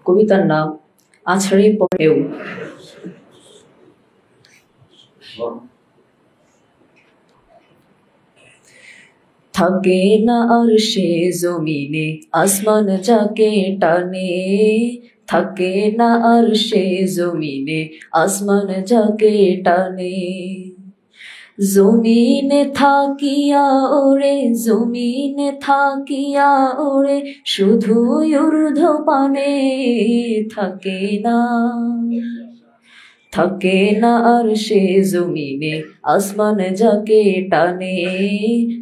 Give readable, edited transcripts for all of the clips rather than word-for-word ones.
কবিতার নাম আছড়ে পড়েও। থাকে না আরশে জমিনে আসমান যাকে টানে, থাকে না আরশে জমিনে আসমান যাকে টানে। জমিনে থাকিয়া ওরে, জমিনে থাকিয়া ওরে, শুধু ঊর্ধ্বপানে থাকে না, থাকে না আরশে জমিনে আসমান যাকে টানে,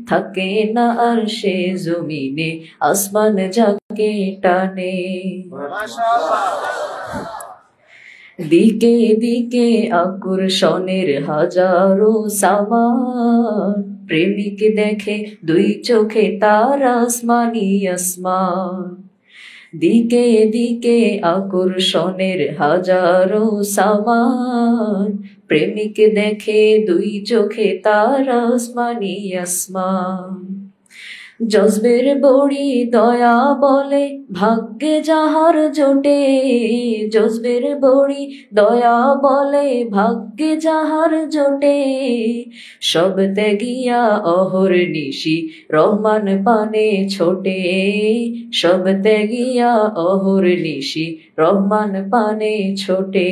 থাকে না আরশে জমিনে আসমান যাকে টানে। দিকে দিকে আকর্ষণের হাজারো সামান, প্রেমিক দেখে দুই চোখে তার আসমানি আসমান। দিকে দিকে আকর্ষণের হাজারো সামান, প্রেমিক দেখে দুই চোখে তার আসমানি আসমান। জজবের বড়ি দয়া বলে ভাগ্যে যাহার জোটে, জজবের বড়ি দয়া বলে ভাগ্যে যাহার জোটে। সব ত্যাগিয়া অহর নিশি রহমান পানে ছোটে, সব ত্যাগিয়া অহর নিশি রহমান পানে ছোটে।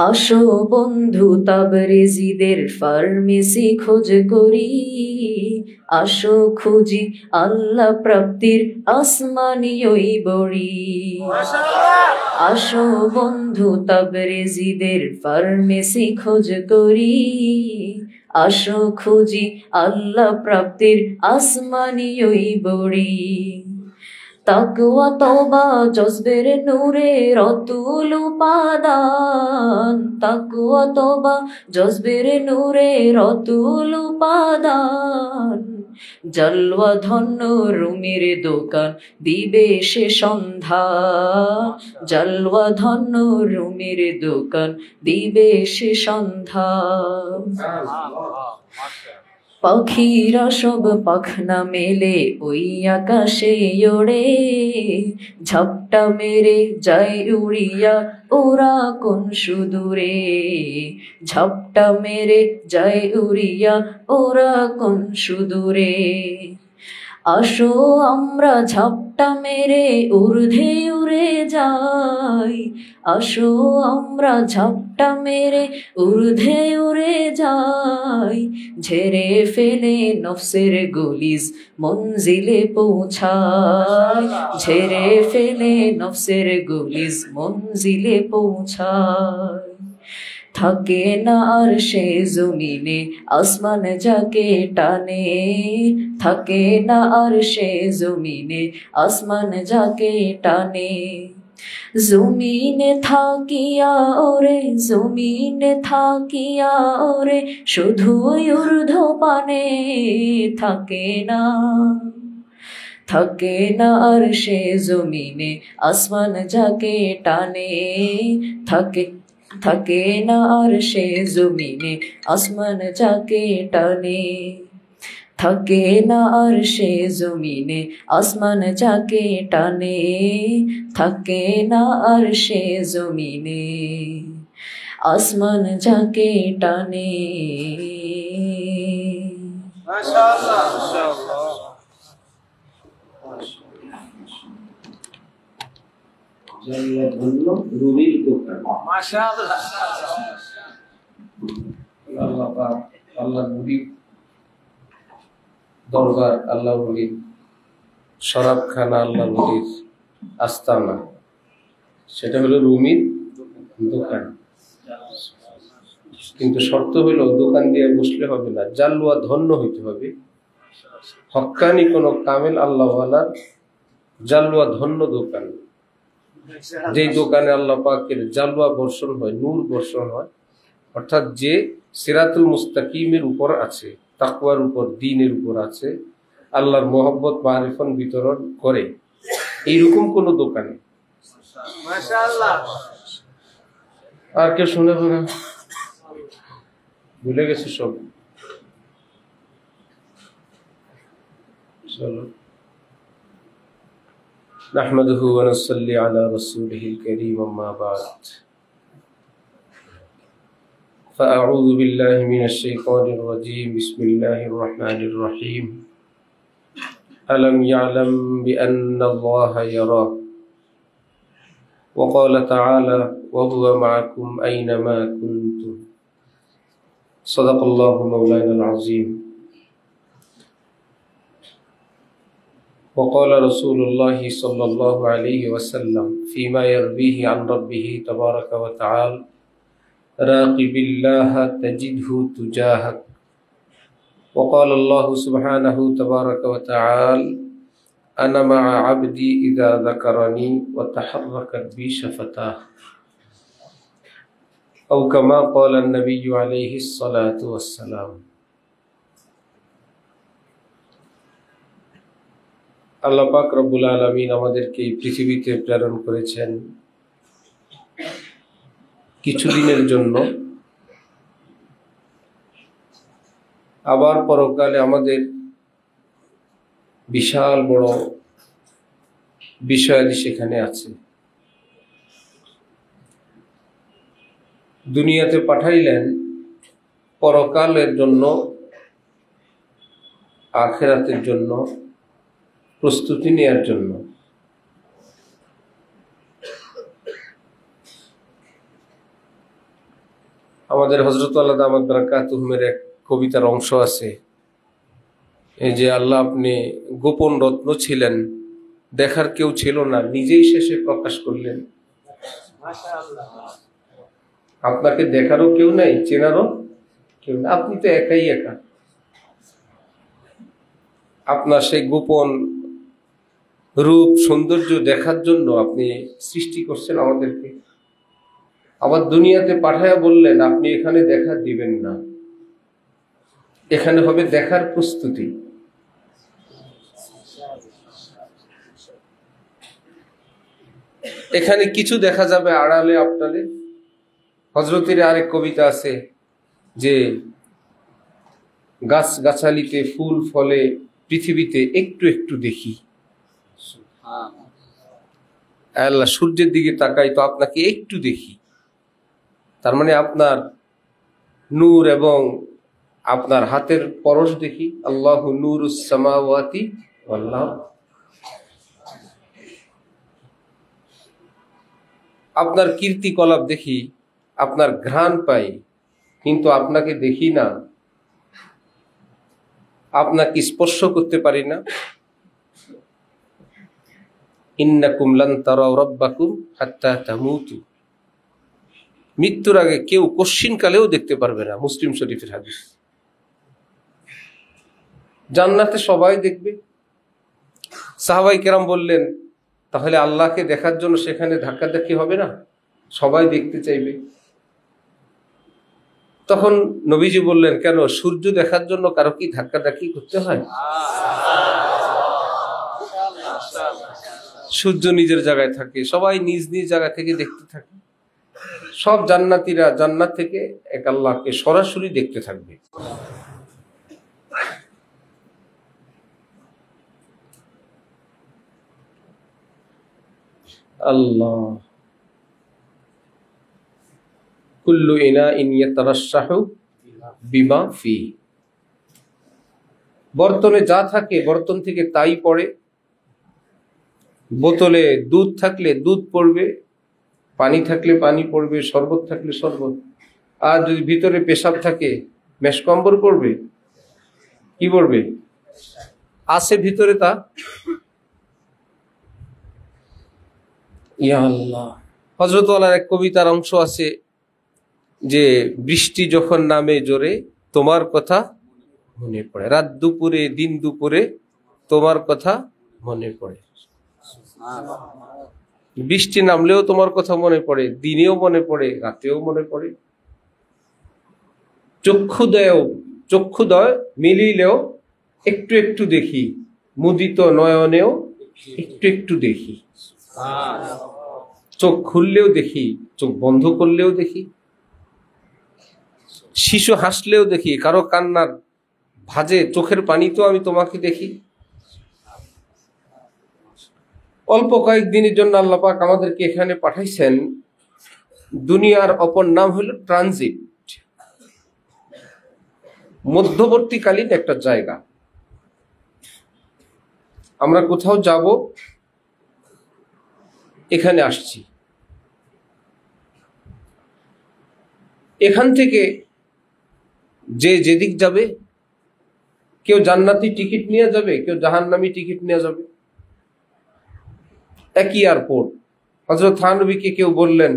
আসো বন্ধু তাবরেজিদের ফার্মেসি খোঁজ করি, আসো খুঁজি আল্লাহ প্রাপ্তির আসমানি ওই বড়ি। আসো বন্ধু তাবরেজিদের ফার্মেসি খোঁজ করি, আসো খুঁজি আল্লাহ প্রাপ্তির আসমানি ওই বড়ি। তাকওয়া তওবা জজবের নূরে রতুল উপাদান, তাকওয়া তওবা জজবের নূরে রতুল উপাদান। জলওয়া ধন্য রুমির দোকান দিবে সে সন্ধান, জলওয়া ধন্য রুমির দোকান দিবে সে সন্ধান। পাখিরা সব পাখনা মেলে ওই আকাশে ওড়ে, ঝাপটা মেরে যায় উড়িয়া ওরা কোন সুদূরে, ঝাপটা মেরে যায় উড়িয়া ওরা কোন সুদূরে। আসো আমরা ঝাপটা মেরে ঊর্ধ্বে উড়ে যাই, আসো আমরা ঝাপটা মেরে ঊর্ধ্বে উড়ে যাই। ঝেড়ে ফেলে নফসের গলিজ মঞ্জিলে পৌঁছাই, ঝেড়ে ফেলে নফসের গলিজ মঞ্জিলে পৌঁছাই। থাকে না আরশে জমিনে আসমান যাকে টানে, থাকে না আরশে জমিনে আসমান যাকে টানে। জমিনে থাকিয়া ওরে, জমিনে থাকিয়া ওরে, শুধু ঊর্ধ্বপানে থাকে না, থাকে না আরশে জমিনে আসমান যাকে টানে, থাকে, থাকে না আরশে জমিনে আসমান যাকে টানে, থাকে না আরশে জমিনে আসমান যাকে টানে, থাকে না আরশে জমিনে আসমান যাকে টানে। মাশাআল্লাহ মাশাআল্লাহ। রুমির দোকান মাশাআল্লাহ। আল্লাহ পাক আল্লাহ নবী দরবার, আল্লাহ নবীর শরাবখানা, আল্লাহ নবীর আস্তানা, সেটা হলো রুমির দোকান। কিন্তু শর্ত হলো দোকান দিয়ে বসলে হবে না, জাল্লুয়া ধন্য হইতে হবে। হক্কানি কোন কামেল আল্লাহওয়ালার জাল্লুয়া ধন্য দোকান, যেই দোকানে আল্লাহ পাকের জাল্লুয়া বর্ষণ হয়, নূর বর্ষণ হয়, অর্থাৎ যে সিরাতুল মুস্তাকিমের উপর আছে, তাকওয়ার উপর, দ্বীনের উপর আছে, আল্লাহর মহব্বত মারিফত বিতরণ করে, এইরকম কোন দোকানে। মাশাআল্লাহ। আর কেউ শুনে না, ভুলে গেছে সব। চলো نحمده ونصلي على رسوله الكريم أما بعد فأعوذ بالله من الشيطان الرجيم بسم الله الرحمن الرحيم ألم يعلم بأن الله يرى وقال تعالى وهو معكم أينما كنتم صدق الله مولانا العظيم وقال رسول الله صلى الله عليه وسلم فيما يرويه عن ربه تبارك وتعالى راقب الله تجده تجاهك وقال الله سبحانه تبارك وتعالى أنا مع عبدي إذا ذكرني وتحركت بي شفتاه أو كما قال النبي عليه الصلاة والسلام আল্লাহ পাক রব্বুল আলামিন আমাদেরকে এই পৃথিবীতে প্রেরণ করেছেন কিছুদিনের জন্য, আবার পরকালে আমাদের বিশাল বড় বিষয়াদি সেখানে আছে। দুনিয়াতে পাঠাইলেন পরকালের জন্য, আখিরাতের জন্য প্রস্তুতি নেয়ার জন্য। আমাদের হযরত আল্লাহ দামাত বারাকাতুহুমের এক কবিতার অংশ আছে, এই যে আল্লাহ আপনি গোপন রত্ন ছিলেন, দেখার কেউ ছিল না, নিজেই শেষে প্রকাশ করলেন। আপনাকে দেখারও কেউ নাই, চেনারও কেউ নাই, আপনি তো একাই একা। আপনার সেই গোপন রূপ সৌন্দর্য দেখার জন্য আপনি সৃষ্টি করছেন আমাদেরকে, আবার দুনিয়াতে পাঠায়া বললেন আপনি এখানে দেখা দিবেন না, এখানে হবে দেখার প্রস্তুতি। এখানে কিছু দেখা যাবে আড়ালে আপনারে। হযরতের আরেক কবিতা আছে যে গাছ গাছালিতে ফুল ফলে পৃথিবীতে একটু একটু দেখি, আল্লাহ সূর্যের দিকে তাকাই তো আপনাকে একটু দেখি। তার মানে আপনার নূর এবং আপনার হাতের পরশ দেখি। আল্লাহু নূরুস সামাওয়াতি ওয়াল আরদ। আপনার কীর্তিকলাপ দেখি, আপনার ঘ্রাণ পাই, কিন্তু আপনাকে দেখি না, আপনাকে স্পর্শ করতে পারি না। ইন্নাকুম লান তারাউ রাব্বাকুম হাত্তা তামুতু। মৃত্যুর আগে কেউ কশ্চিনকালেও দেখতে পারবে না, মুসলিম শরীফের হাদিস। জান্নাতে সবাই দেখবে। সাহাবাই কেরাম বললেন তাহলে আল্লাহকে দেখার জন্য সেখানে ধাক্কাধাক্কি হবে না, সবাই দেখতে চাইবে। তখন নবীজি বললেন কেন, সূর্য দেখার জন্য কারো কি ধাক্কাধাক্কি করতে হয়? সূর্য নিজের জায়গায় থাকে, সবাই নিজ নিজ জায়গা থেকে দেখতে থাকে। সব জান্নাতীরা জান্নাত থেকে এক আল্লাহকে সরাসরি দেখতে থাকবে। আল্লাহ কুল্লু ইনাইন ইয়াতারাশাহু বিমা ফি। বর্তনে যা থাকে বর্তন থেকে তাই পড়ে। বোতলে দুধ থাকলে দুধ পড়বে, পানি থাকলে পানি পড়বে, শরবত থাকলে শরবত। আর যদি ভিতরে পেশাব থাকে মেশকম্বর পড়বে, কি পড়বে? আছে ভিতরে তা। ইয়া আল্লাহ। হযরত ওয়ালার এক কবিতার অংশ আছে যে বৃষ্টি যখন নামে জোরে তোমার কথা মনে পড়ে, রাত দুপুরে দিন দুপুরে তোমার কথা মনে পড়ে। বৃষ্টি নামলেও তোমার কথা মনে পড়ে, দিনেও মনে পড়ে, রাতেও মনে পড়ে। চক্ষুদয় মিলিলেও একটু একটু দেখি, মুদিত নয়নেও একটু একটু দেখি। চোখ খুললেও দেখি, চোখ বন্ধ করলেও দেখি, শিশু হাসলেও দেখি, কারো কান্নার ভাজে চোখের পানিতেও আমি তোমাকে দেখি। অল্প কয়েকদিনের জন্য আল্লাহ পাক আমাদেরকে এখানে পাঠাইছেন। দুনিয়ার অপর নাম হলো ট্রানজিট, মধ্যবর্তীকালীন একটা জায়গা। আমরা কোথাও যাব, এখানে আসছি। এখান থেকে যে যেদিক যাবে, কেউ জান্নাতি টিকিট নিয়ে যাবে, কেউ জাহান্নামী টিকিট নিয়ে যাবে। একই এয়ারপোর্ট। হযরত থানবীকে কেউ বললেন,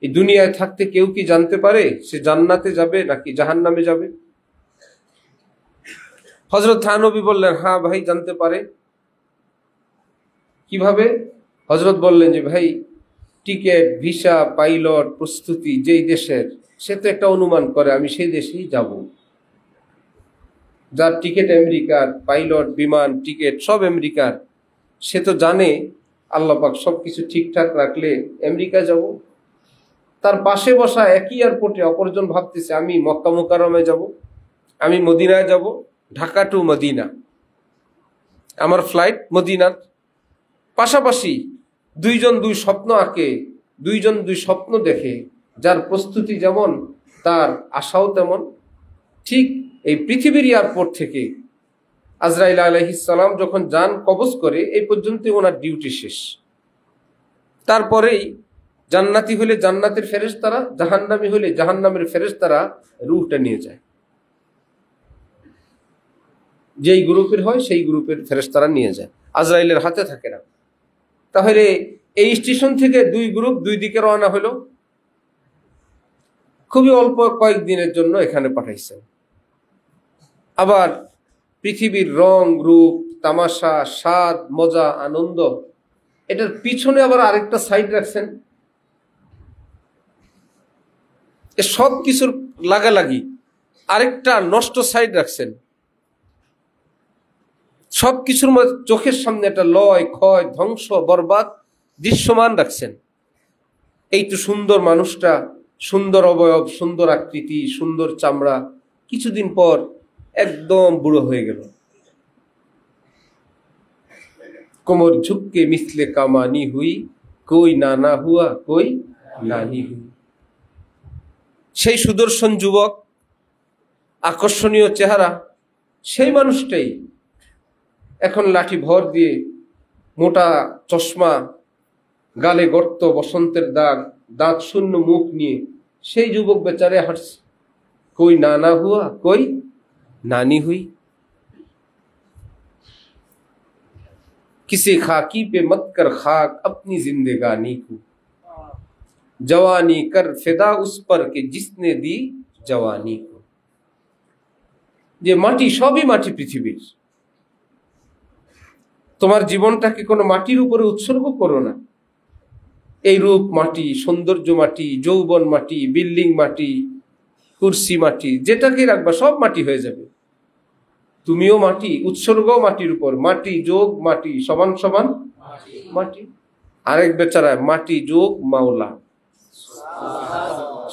এই দুনিয়ায় থাকতে কেউ কি জানতে পারে সে জান্নাতে যাবে নাকি জাহান্নামে যাবে? হযরত থানবী বললেন, হ্যাঁ ভাই জানতে পারে। কিভাবে? হযরত বললেন যে ভাই, টিকিট, ভিসা, পাইলট, প্রস্তুতি যেই দেশের, সে তো একটা অনুমান করে আমি সেই দেশেই যাব। যার টিকিট আমেরিকার, পাইলট, বিমান, টিকিট সব আমেরিকার, সে তো জানে আল্লাহ পাক সবকিছু ঠিকঠাক রাখলে আমেরিকা যাব। তার পাশে বসা একই এয়ারপোর্টে অপরজন ভাবতেছে আমি মক্কা মুকাররমায় যাব, আমি মদিনায় যাব, ঢাকা টু মদিনা, আমার ফ্লাইট মদিনার। পাশাপাশি দুইজন দুই স্বপ্ন আঁকে, দুইজন দুই স্বপ্ন দেখে। যার প্রস্তুতি যেমন তার আশাও তেমন। ঠিক এই পৃথিবীর এয়ারপোর্ট থেকে আজরাইল আলাইহিস সালাম যখন যান কবজ করে, এই পর্যন্ত ওনার ডিউটি শেষ। তারপরেই জান্নাতি হলে জান্নাতের ফেরেশতারা, জাহান্নামী হলে জাহান্নামের ফেরেশতারা রূহটা নিয়ে যায়। যেই গ্রুপের হয় সেই গ্রুপের ফেরেশতারা নিয়ে যায়, আজরাইলের হাতে থাকে না। তাহলে এই স্টেশন থেকে দুই গ্রুপ দুই দিকে রওনা হলো। খুবই অল্প কয়েকদিনের জন্য এখানে পাঠাইছেন। আবার পৃথিবীর রং, রূপ, তামাশা, স্বাদ, মজা, আনন্দ, এটার পিছনে আবার আরেকটা সাইড রাখছেন। এ সব কিছুর লাগালাগি আরেকটা নষ্ট সাইড রাখছেন। সবকিছুর মধ্যে চোখের সামনে একটা লয়, ক্ষয়, ধ্বংস, বরবাদ দৃশ্যমান রাখছেন। এই তো সুন্দর মানুষটা, সুন্দর অবয়ব, সুন্দর আকৃতি, সুন্দর চামড়া, কিছুদিন পর একদম বুড়ো হয়ে গেল। কোমর ঝুঁককে মিসলে কামানি হুই, কই নানা হুয়া, কই নানি হুই। সেই সুদর্শন যুবক, আকর্ষণীয় চেহারা, সেই মানুষটাই এখন লাঠি ভর দিয়ে, মোটা চশমা, গালে গর্ত, বসন্তের দাগ, দাঁত শূন্য মুখ নিয়ে সেই যুবক বেচারে হাঁটছে। কই নানা হুয়া, কই নানি হুই। किसी खाकी पे मत कर खाक अपनी जिंदगानी को, जवानी कर फिदा उस पर के जिसने दी जवानी को। যে মাটি, সবই মাটি পৃথিবীর। তোমার জীবনটাকে কোনো মাটির উপরে উৎসর্গ করো না। এই রূপ মাটি, সৌন্দর্য মাটি, যৌবন মাটি, বিল্ডিং মাটি, কুরসি মাটি, যেটাকে রাখবা সব মাটি হয়ে যাবে। তুমিও মাটি, উৎসর্গ মাটির উপর। মাটি যোগ মাটি সমান সমান মাটি। আরেক বেচারা মাটি যোগ মাওলা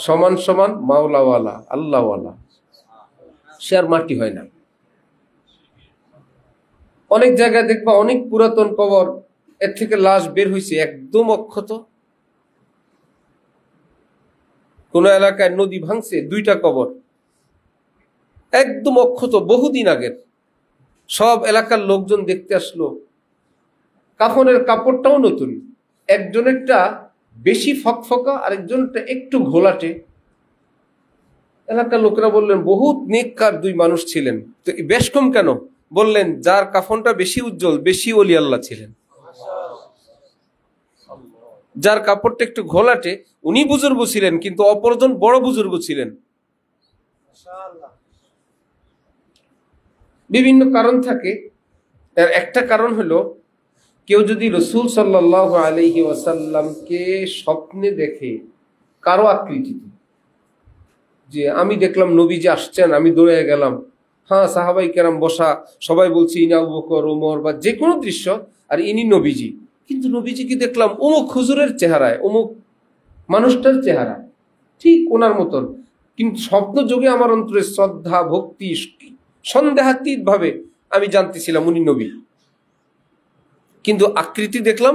সমান সমান মাওলাওয়ালা, আল্লাহওয়ালা, সে আর মাটি হয় না। অনেক জায়গায় দেখবা অনেক পুরাতন কবর, এর থেকে লাশ বের হয়েছে একদম অক্ষত। কোন এলাকায় নদী ভাঙছে, দুইটা কবর একদম অক্ষত, বহুদিন আগের। সব এলাকার লোকজন দেখতে আসলো, কাফনের কাপড়টাও নতুন। একজনেরটা বেশি ফকফকা, আরেকজনটা একটু ঘোলাটে। এলাকার লোকেরা বললেন বহুত নেককার দুই মানুষ ছিলেন। তো বেশ কম কেন? বললেন যার কাফনটা বেশি উজ্জ্বল, বেশি ওলি আল্লাহ ছিলেন। যার কাপড়টা একটু ঘোলাটে উনি বুজুর্গ ছিলেন, কিন্তু অপরজন বড় বুজুর্গ ছিলেন। বিভিন্ন কারণ থাকে। এর একটা কারণ হলো, কেউ যদি রাসূল সাল্লাল্লাহু আলাইহি ওয়াসাল্লামকে স্বপ্নে দেখে কারো আকৃতিতে, যে আমি দেখলাম নবীজি আসছেন, আমি দৌড়ে গেলাম, হ্যাঁ সাহাবাই কেরাম বসা, সবাই বলছি ইনি আবু বকর, ওমর, বা যে কোনো দৃশ্য, আর ইনি নবীজি, কিন্তু নবীজিকে দেখলাম অমুক হুজুরের চেহারায়, অমুক মানুষটার চেহারা ঠিক ওনার মতন, কিন্তু স্বপ্ন যোগে আমার অন্তরে শ্রদ্ধা, ভক্তি, সন্দেহাতীত ভাবে আমি জানতেছিলাম উনি নবী। কিন্তু আকৃতি দেখলাম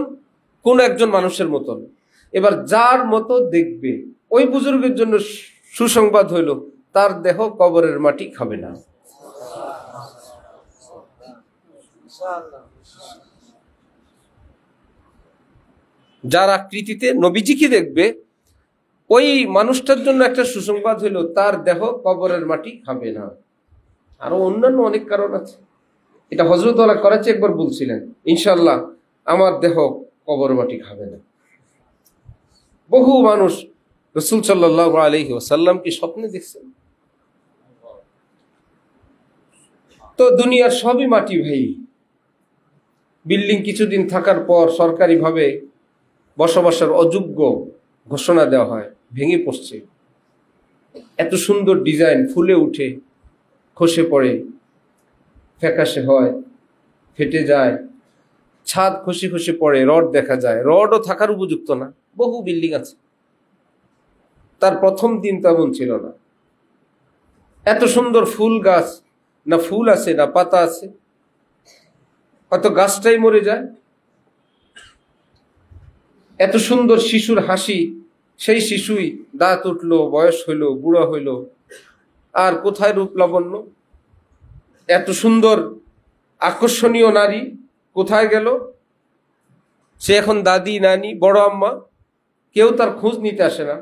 কোন একজন মানুষের মতন। এবার যার মতো দেখবে ওই বুজুর্গের জন্য সুসংবাদ হইল, তার দেহ কবরের মাটি খাবে না। যার আকৃতিতে নবীজিকে দেখবে ওই মানুষটার জন্য একটা সুসংবাদ হইল, তার দেহ কবরের মাটি খাবে না। আরো অন্যান্য অনেক কারণ আছে। এটা হযরত ওয়ালা করাচি একবার বলছিলেন, ইনশাআল্লাহ আমার দেহ কবর মাটি খাবে না। বহু মানুষ রাসূল সাল্লাল্লাহু আলাইহি ওয়াসাল্লামকে স্বপ্নে দেখছেন। তো দুনিয়ার সবই মাটি ভাই। বিল্ডিং কিছুদিন থাকার পর সরকারিভাবে বসবাসের অযোগ্য ঘোষণা দেওয়া হয়, ভেঙে পড়ছে। এত সুন্দর ডিজাইন ফুলে উঠে খসে পড়ে, ফ্যাকাশে হয়, ফেটে যায়, ছাদ খসে খসে পড়ে, রড দেখা যায়, রডও থাকার উপযুক্ত না। বহু বিল্ডিং আছে, তার প্রথম দিন তেমন ছিল না। এত সুন্দর ফুল গাছ, না ফুল আছে না পাতা আছে, হয়তো গাছটাই মরে যায়। এত সুন্দর শিশুর হাসি, সেই শিশুই দাঁত উঠলো, বয়স হইল, বুড়া হইল, আর কোথায় রূপ লাবণ্য? এত সুন্দর আকর্ষণীয় নারী কোথায় গেল? সে এখন দাদি, নানি, বড় আম্মা, কেউ তার খোঁজ নিতে আসে না।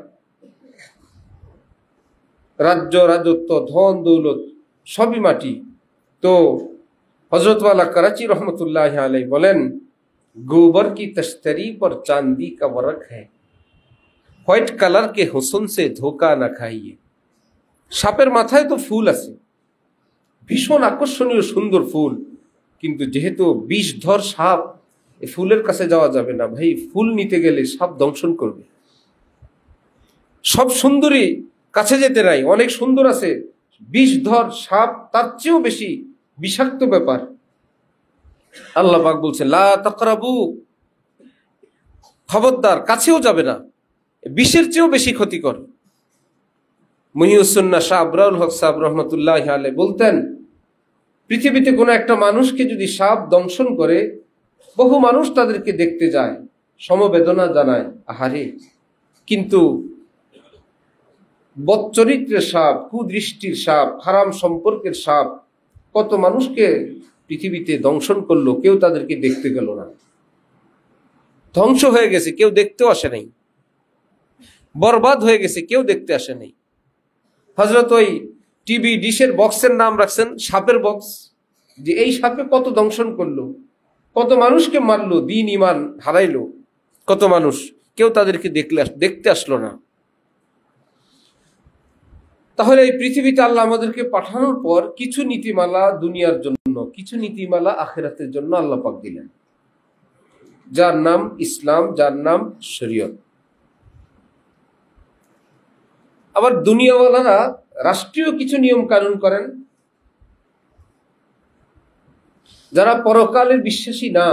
রাজ্য, রাজত্ব, ধন দৌলত সবই মাটি। তো হযরত ওয়ালা कराची रहमतुल्लाह अलैह বলেন, गोबर की तश्तरी पर चांदी का वर्क है, হোয়াইট কালার কে হুসন সে ধোকা না খাইয়ে। সাপের মাথায় তো ফুল আছে, ভীষণ আকর্ষণীয় সুন্দর ফুল, কিন্তু যেহেতু বিষধর সাপ, এই ফুলের কাছে যাওয়া যাবে না ভাই। ফুল নিতে গেলে সাপ দংশন করবে। সব সুন্দরী কাছে যেতে নাই, অনেক সুন্দর আছে, বিষধর সাপ তার চেয়েও বেশি বিষাক্ত ব্যাপার। আল্লাহ পাক বলছে লা তাকরাবু, খবরদার, কাছেও যাবে না, বিষের চেয়েও বেশি ক্ষতিকর। মুহিউস-সুন্নাহ শাহ আবরারুল হক সাহেব রহমতুল্লাহ আলাইহি বলতেন, পৃথিবীতে কোনো একটা মানুষকে যদি সাপ দংশন করে, বহু মানুষ তাদেরকে দেখতে যায়, সমবেদনা জানায়, আহারে, কিন্তু বদচরিত্রের সাপ, কুদৃষ্টির সাপ, হারাম সম্পর্কের সাপ কত মানুষকে পৃথিবীতে দংশন করলো, কেউ তাদেরকে দেখতে গেল না। ধ্বংস হয়ে গেছে, কেউ দেখতেও আসে নাই। বরবাদ হয়ে গেছে, কেউ দেখতে আসে নাই। হযরত ওই টিভি ডিশের বক্সের নাম রাখছেন সাপের বক্স, যে এই সাপে কত দংশন করলো, কত মানুষকে মারলো, দিন ইমান হারাইলো কত মানুষ, কেউ তাদেরকে দেখতে আসলো না। তাহলে এই পৃথিবীতে আল্লাহ আমাদেরকে পাঠানোর পর কিছু নীতিমালা দুনিয়ার জন্য, কিছু নীতিমালা আখিরাতের জন্য আল্লাহ পাক দিলেন, যার নাম ইসলাম, যার নাম শরীয়ত। আবার দুনিয়াওয়ালারা রাষ্ট্রীয় কিছু নিয়ম কানুন করেন। যারা পরকালের বিশ্বাসী না,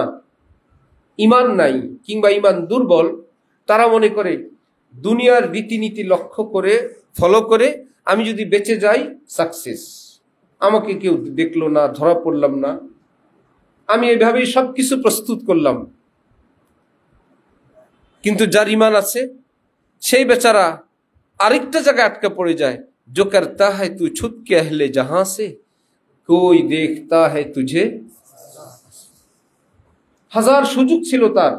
ইমান নাই, কিংবা ইমান দুর্বল, তারা মনে করে দুনিয়ার রীতিনীতি লক্ষ্য করে, ফলো করে আমি যদি বেঁচে যাই সাকসেস, আমাকে কেউ দেখলো না, ধরা পড়লাম না, আমি এভাবেই সবকিছু প্রস্তুত করলাম। কিন্তু যার ইমান আছে সেই বেচারা আরেকটা জায়গায় আটকা পড়ে যায়, जो करता है तू छुप के अहले जहां से, कोई देखता है तुझे। হাজার সুযোগ ছিল তার,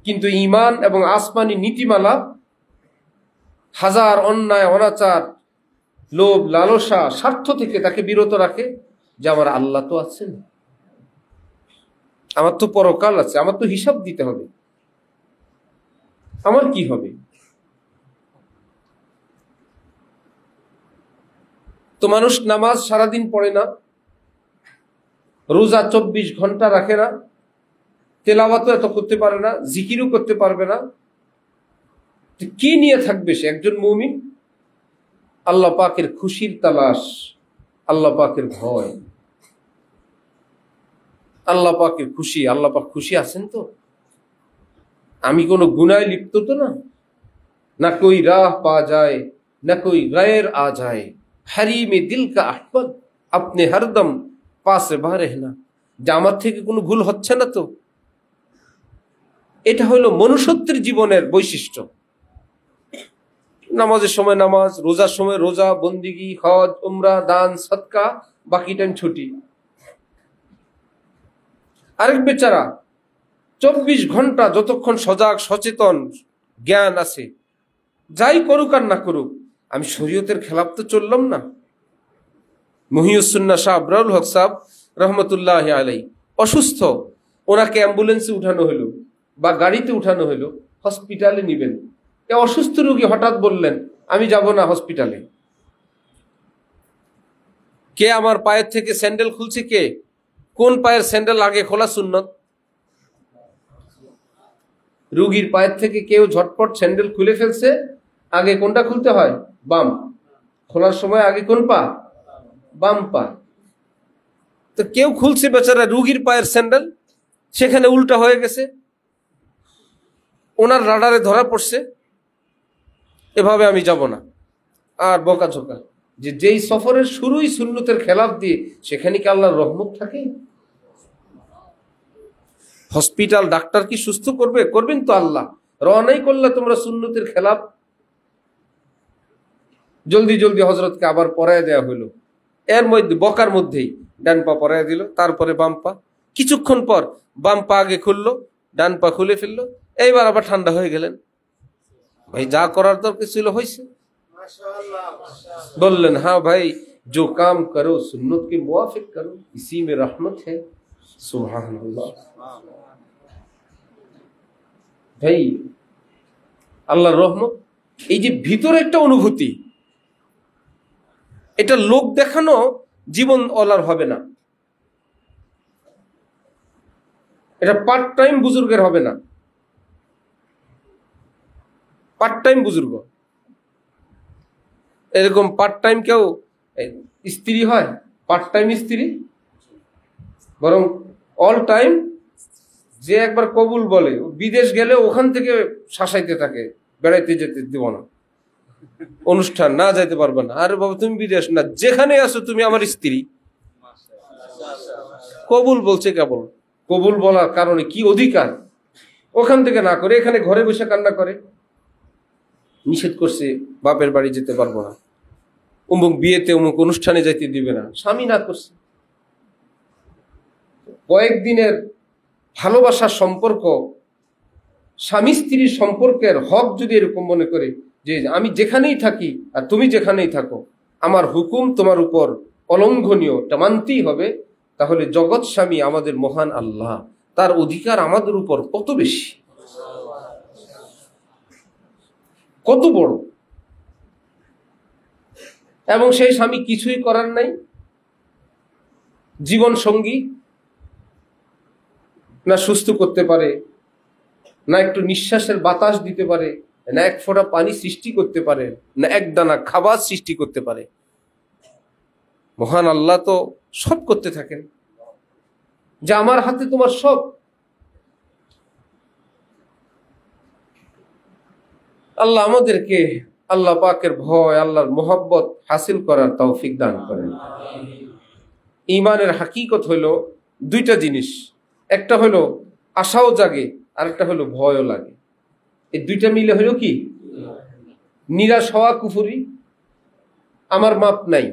কিন্তু ঈমান এবং আসমানি নীতিমালা হাজার অন্যায়, অনাচার, লোভ, লালসা, স্বার্থ থেকে তাকে বিরত রাখে, যে আমার আল্লাহ তো আছেন, আমার তো পরকাল আছে, আমার তো হিসাব দিতে হবে, আমার কি হবে। তো মানুষ নামাজ সারাদিন পড়ে না, রোজা 24 ঘন্টা রাখে না, তেলাওয়াতও এত করতে পারে না, জিকিরও করতে পারবে না, কি নিয়ে থাকবে সে? একজন মুমিন আল্লাহ পাকের খুশির তালাশ, আল্লাহ পাকের ভয়, আল্লাহ পাকের খুশি। আল্লাহ পাক খুশি আছেন তো? আমি কোনো গুনায় লিপ্ত তো না, না কোই রাহ পা যায়, না কোই গায়ের আ যায়, হারিমে দিল কা আহমদ আপনি হরদম পাশে বা রেহনা, যে আমার থেকে কোনো ভুল হচ্ছে না তো, এটা হলো মনুষ্যত্বের জীবনের বৈশিষ্ট্য। নামাজের সময় নামাজ, রোজার সময় রোজা, বন্দিগি, হজ, উমরা, দান, সদকা, বাকি টাইম ছুটি। আরেক বেচারা 24 ঘন্টা যতক্ষণ সজাগ সচেতন জ্ঞান আছে, যাই করুক আর না করুক, আমি শরীয়তের খেলাফ তো চললাম না। মুহিউসুন্নাহ শাহ আবরারুল হক সাহেব রহমতুল্লাহ আলাই অসুস্থ, ওনাকে অ্যাম্বুলেন্সে উঠানো হলো বা গাড়িতে উঠানো হলো, হসপিটালে নিবেন। অসুস্থ রোগী হঠাৎ বললেন আমি যাব না হসপিটালে। কে আমার পায়ের থেকে স্যান্ডেল খুলছে? কে? কোন পায়ের স্যান্ডেল আগে খোলা সুন্নত? রোগীর পায়ের থেকে কেউ ঝটপট স্যান্ডেল খুলে ফেলছে, আগে কোনটা খুলতে হয়? বাম। খোলার সময় আগে কোন পা? বাম পা। তো কেউ খুলছে বেচারা রোগীর পায়ের স্যান্ডেল, সেখানে উল্টা হয়ে গেছে, ওনার রাডারে ধরা পড়ছে। এভাবে আমি যাব না। আর বকাঝোকা যে যেই সফরের শুরুই সুন্নতের খেলাফ দিয়ে, সেখানে কি আল্লাহর রহমত থাকে? হসপিটাল ডাক্তার কি সুস্থ করবে? করবেন তো আল্লাহ। রওনাই করলে তোমরা সুন্নতের খেলাফ। জলদি জলদি হজরতকে আবার পরায় দেওয়া হলো, এর মধ্যে বকার মধ্যেই ডান পা পরায় দিল, তারপরে বাম পা। কিছুক্ষণ পর বাম পা আগে খুললো, ডান পা খুলে ফেললো, এইবার আবার ঠান্ডা হয়ে গেলেন। ভাই যা করার দরকার ছিল হয়েছে। বললেন হ্যাঁ ভাই, जो काम करो सुन्नत के मुआफिक करो, इसी में रहमत है। सुबहानाल्लाह। ভাই আল্লাহর রহমত, এই যে ভিতরে একটা অনুভূতি, এটা লোক দেখানো জীবন ওলার হবে না, এটা পার্ট টাইম বুজুর্গের হবে না। পার্ট টাইম বুজুর্গ, এরকম পার্ট টাইম কেউ স্ত্রী হয়? পার্ট টাইম স্ত্রী, বরং অল টাইম। যে একবার কবুল বলে, বিদেশ গেলে ওখান থেকে শাসাইতে থাকে, বেড়াইতে যেতে দেব না, অনুষ্ঠান না যাইতে পারবে না। আরে বাবা তুমি বিদেশ না, যেখানে আছো তুমি আমার স্ত্রী। কবুল বলছে কেবল। কবুল বলার কারণে কি অধিকার? ওখান থেকে না করে এখানে ঘরে বসে কান্না করে। নিষেধ করছে বাপের বাড়ি যেতে পারবো না, অমুক বিয়েতে অমুক অনুষ্ঠানে যাইতে দিবে না, স্বামী না করছে। কয়েকদিনের ভালোবাসার সম্পর্ক, স্বামী স্ত্রীর সম্পর্কের হক যদি এরকম মনে করে যে আমি যেখানেই থাকি আর তুমি যেখানেই থাকো, আমার হুকুম তোমার উপর অলঙ্ঘনীয়, তা মানতেই হবে, তাহলে জগৎ স্বামী আমাদের মহান আল্লাহ, তার অধিকার আমাদের উপর কত বেশি, কত বড়। এবং সেই স্বামী কিছুই করার নাই, জীবন সঙ্গী না সুস্থ করতে পারে, না একটু নিঃশ্বাসের বাতাস দিতে পারে, না এক ফোঁটা পানি সৃষ্টি করতে পারে, না এক দানা খাবার সৃষ্টি করতে পারে। মহান আল্লাহ তো সব করতে থাকেন, যে আমার হাতে তোমার সব। আল্লাহ আমাদেরকে আল্লাহ পাকের ভয়, আল্লাহর মোহাব্বত হাসিল করার তৌফিক দান করেন। ঈমানের হাকিকত হলো দুইটা জিনিস, একটা হলো আশাও জাগে, আর একটা হলো ভয়ও লাগে। এই দুইটা মিলে হলো কি? নিরাশ হওয়া কুফরি। আমার মাপ নাই,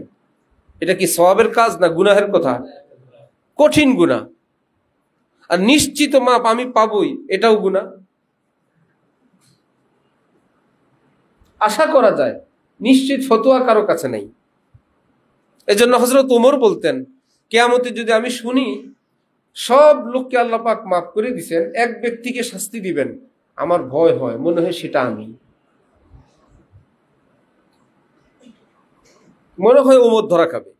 এটা কি সওয়াবের কাজ না গুনাহের কথা? কঠিন গুনাহ। আর নিশ্চিত মাপ আমি পাবই, এটাও গুনাহ। আশা করা যায়, নিশ্চিত ফতোয়া কারো কাছে নেই। এজন্য হযরত ওমর বলতেন, কিয়ামতে যদি আমি শুনি সব লোককে আল্লাহ পাক মাফ করে দিবেন, এক ব্যক্তিকে শাস্তি দিবেন, আমার ভয় হয়, মনে হয় সেটা আমি, মনে হয় ওমর ধরা খাবে।